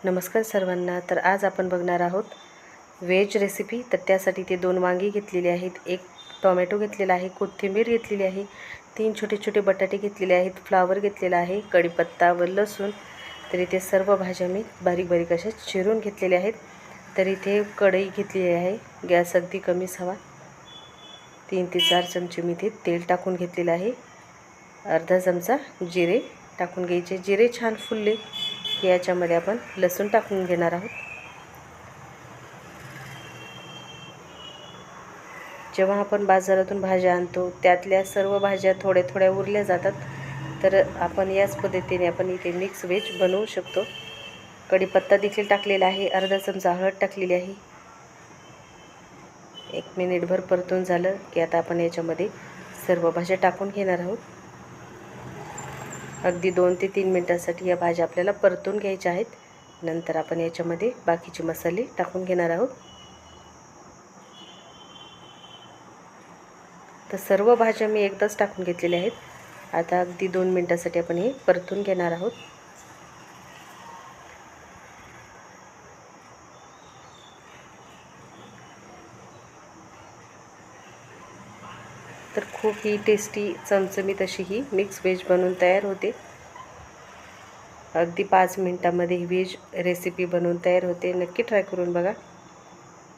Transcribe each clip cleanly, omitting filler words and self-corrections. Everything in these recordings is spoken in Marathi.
नमस्कार सर्वांना। तर आज आपण बघणार आहोत व्हेज रेसिपी। तर त्यासाठी ते 2 वांगी घेतलेली आहेत, 1 टोमॅटो घेतलेला आहे, कोथिंबीर घेतलेली आहे, 3 छोटे छोटे बटाटे घेतलेले आहेत, फ्लावर घेतलेला आहे, कढीपत्ता व लसूण। तर इथे सर्व भाज्या मी बारीक बारीक अशा चिरून घेतलेल्या आहेत। तर इथे कढई घेतलेली आहे, गॅस अगदी कमीच हवा। 3 ते 4 चमचे मी इथे तेल टाकून घेतलेले आहे। अर्धा चमचा जिरे टाकून घ्यायचे। जिरे छान फुलले की याच्यामध्ये आपण लसूण टाकून घेणार आहोत। जेव्हा आपण बाजारातून भाज्या आणतो त्यातल्या सर्व भाज्या थोड्या थोड्या उरल्या जातात, तर आपण याच पद्धतीने आपण इथे मिक्स व्हेज बनवू शकतो। कढीपत्ता देखील टाकलेला आहे, अर्धा चमचा हळद टाकलेली आहे। 1 मिनिटभर परतून झालं की आता आपण याच्यामध्ये सर्व भाज्या टाकून घेणार आहोत। अगदी 2 ते 3 मिनिटांसाठी या भाज्या आपल्याला परतून घ्यायच्या आहेत। नंतर आपण याच्यामध्ये बाकीचे मसाले टाकून घेणार आहोत। तर सर्व भाज्या मी एकदाच टाकून घेतलेल्या आहेत। आता अगदी 2 मिनिटांसाठी आपण हे परतून घेणार आहोत। तर खूप ही टेस्टी चमचमीत अशी ही मिक्स व्हेज बनवून तयार होते। अगदी 5 मिनिटांमध्ये ही व्हेज रेसिपी बनवून तयार होते। नक्की ट्राय करून बघा।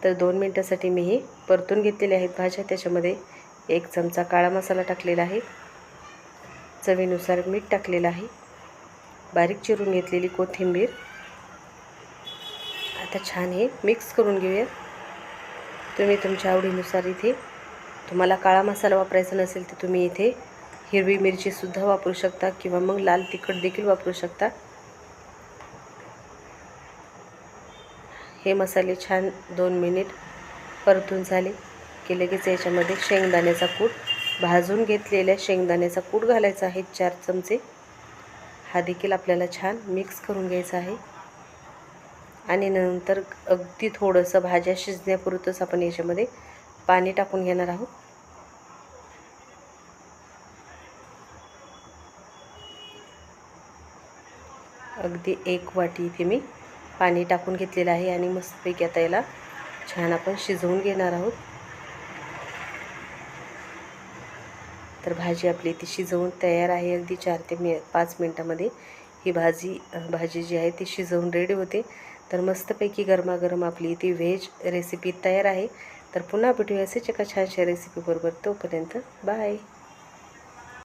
तर 2 मिनिटांसाठी मी हे परतून घेतलेले आहेत भाज्या। त्याच्यामध्ये 1 चमचा काळा मसाला टाकलेला आहे, चवीनुसार मीठ टाकलेलं आहे, बारीक चिरून घेतलेली कोथिंबीर। आता छान हे मिक्स करून घेऊया। तुम्ही तुमच्या आवडीनुसार इथे तुम्हाला काळा मसाला वापरायचा नसेल तर तुम्ही इथे हिरवी मिरची सुद्धा वापरू शकता किंवा मग लाल तिखट देखील वापरू शकता। हे मसाले छान 2 मिनिट परतून झाले की लगेच याच्यामध्ये शेंगदाण्याचा कूट, भाजून घेतलेल्या शेंगदाण्याचा कूट घालायचा आहे 4 चमचे। हा देखील आपल्याला छान मिक्स करून घ्यायचा आहे। आणि नंतर अगदी थोडंसं भाज्या शिजण्यापुरतंच आपण याच्यामध्ये पाणी टाकून घेणार आहोत। अगदी 1 वाटी इथे मी पाणी टाकून घेतलेलं आहे आणि मस्तपैकी आता याला छान आपण शिजवून घेणार आहोत। तर भाजी आपली ती शिजवून तयार आहे। अगदी 4 ते 5 मिनिटांमध्ये ही भाजी जी आहे ती शिजवून रेडी होते। तर मस्तपैकी गरमागरम आपली ती व्हेज रेसिपी तयार आहे। तर पुन्हा भेटूया असेच एका छानशा रेसिपीबरोबर। तोपर्यंत बाय।